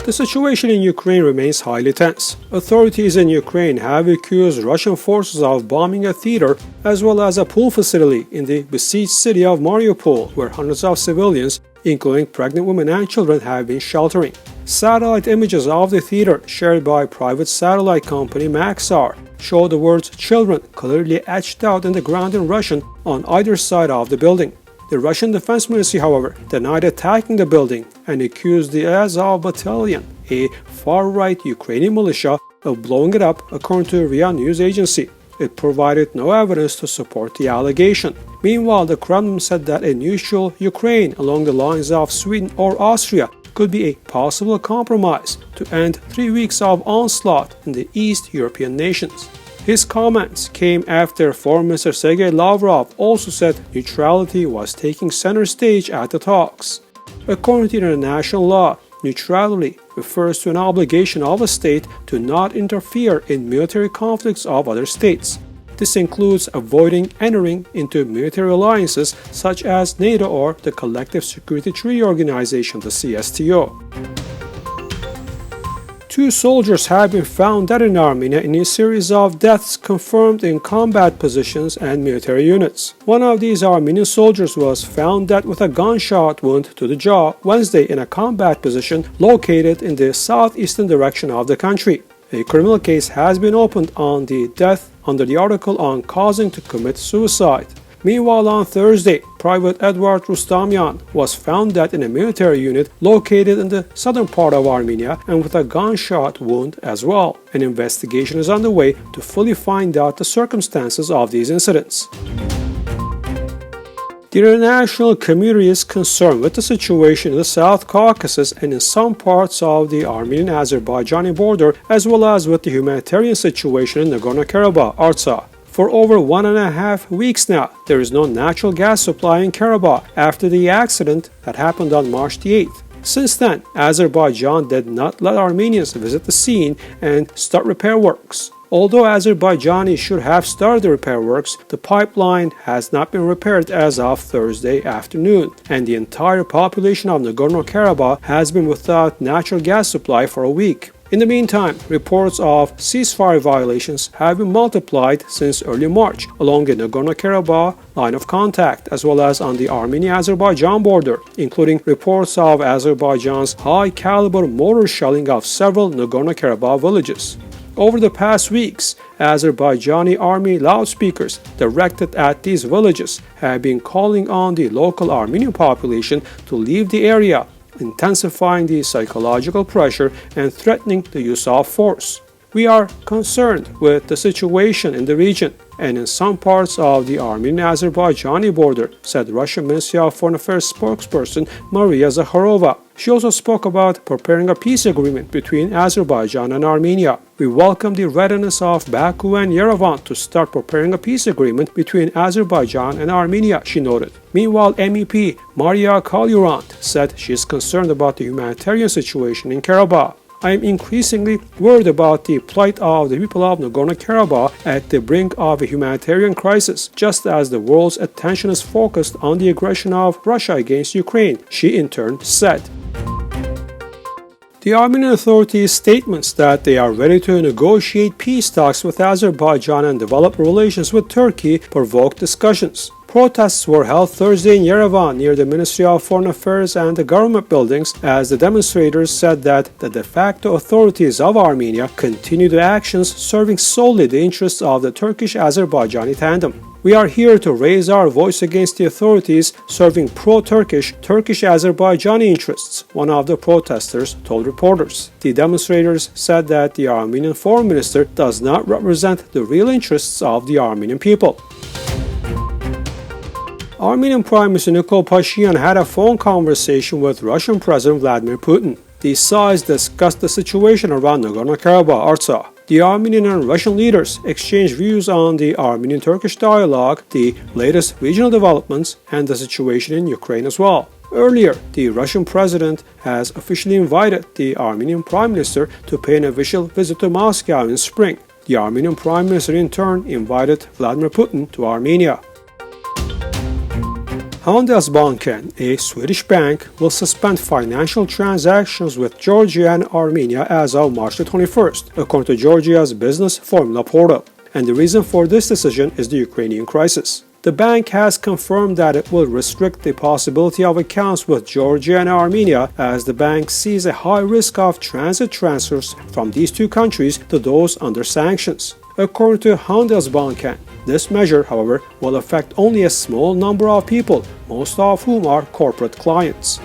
The situation in Ukraine remains highly tense. Authorities in Ukraine have accused Russian forces of bombing a theater as well as a pool facility in the besieged city of Mariupol, where hundreds of civilians, including pregnant women and children, have been sheltering. Satellite images of the theater, shared by private satellite company Maxar, show the words "children" clearly etched out in the ground in Russian on either side of the building. The Russian Defense Ministry, however, denied attacking the building and accused the Azov Battalion, a far-right Ukrainian militia, of blowing it up, according to RIA news agency. It provided no evidence to support the allegation. Meanwhile, the Kremlin said that a neutral Ukraine along the lines of Sweden or Austria could be a possible compromise to end 3 weeks of onslaught in the East European nations. His comments came after Foreign Minister Sergei Lavrov also said neutrality was taking center stage at the talks. According to international law, neutrality refers to an obligation of a state to not interfere in military conflicts of other states. This includes avoiding entering into military alliances such as NATO or the Collective Security Treaty Organization, the CSTO. 2 soldiers have been found dead in Armenia in a series of deaths confirmed in combat positions and military units. One of these Armenian soldiers was found dead with a gunshot wound to the jaw Wednesday in a combat position located in the southeastern direction of the country. A criminal case has been opened on the death under the article on causing to commit suicide. Meanwhile, on Thursday, Private Edward Rustamyan was found dead in a military unit located in the southern part of Armenia and with a gunshot wound as well. An investigation is underway to fully find out the circumstances of these incidents. The international community is concerned with the situation in the South Caucasus and in some parts of the Armenian-Azerbaijani border, as well as with the humanitarian situation in Nagorno-Karabakh, Artsakh. For over 1.5 weeks now, there is no natural gas supply in Karabakh after the accident that happened on March the 8th. Since then, Azerbaijan did not let Armenians visit the scene and start repair works. Although Azerbaijanis should have started the repair works, the pipeline has not been repaired as of Thursday afternoon, and the entire population of Nagorno-Karabakh has been without natural gas supply for a week. In the meantime, reports of ceasefire violations have been multiplied since early March along the Nagorno-Karabakh line of contact, as well as on the Armenia-Azerbaijan border, including reports of Azerbaijan's high-caliber mortar shelling of several Nagorno-Karabakh villages. Over the past weeks, Azerbaijani army loudspeakers directed at these villages have been calling on the local Armenian population to leave the area, intensifying the psychological pressure and threatening the use of force. We are concerned with the situation in the region and in some parts of the Armenian-Azerbaijani border, said Russian Ministry of Foreign Affairs spokesperson Maria Zakharova. She also spoke about preparing a peace agreement between Azerbaijan and Armenia. We welcome the readiness of Baku and Yerevan to start preparing a peace agreement between Azerbaijan and Armenia, she noted. Meanwhile, MEP Maria Kalyurand said she is concerned about the humanitarian situation in Karabakh. I am increasingly worried about the plight of the people of Nagorno-Karabakh at the brink of a humanitarian crisis, just as the world's attention is focused on the aggression of Russia against Ukraine, she in turn said. The Armenian authorities' statements that they are ready to negotiate peace talks with Azerbaijan and develop relations with Turkey provoked discussions. Protests were held Thursday in Yerevan near the Ministry of Foreign Affairs and the government buildings as the demonstrators said that the de facto authorities of Armenia continue the actions serving solely the interests of the Turkish-Azerbaijani tandem. We are here to raise our voice against the authorities serving pro-Turkish, Turkish-Azerbaijani interests, one of the protesters told reporters. The demonstrators said that the Armenian foreign minister does not represent the real interests of the Armenian people. Armenian Prime Minister Nikol Pashinyan had a phone conversation with Russian President Vladimir Putin. The sides discussed the situation around Nagorno-Karabakh, Artsakh. The Armenian and Russian leaders exchanged views on the Armenian-Turkish dialogue, the latest regional developments, and the situation in Ukraine as well. Earlier, the Russian president has officially invited the Armenian Prime Minister to pay an official visit to Moscow in spring. The Armenian Prime Minister in turn invited Vladimir Putin to Armenia. Handelsbanken, a Swedish bank, will suspend financial transactions with Georgia and Armenia as of March the 21st, according to Georgia's business formula portal. And the reason for this decision is the Ukrainian crisis. The bank has confirmed that it will restrict the possibility of accounts with Georgia and Armenia, as the bank sees a high risk of transit transfers from these two countries to those under sanctions. According to Handelsbanken, this measure, however, will affect only a small number of people, most of whom are corporate clients.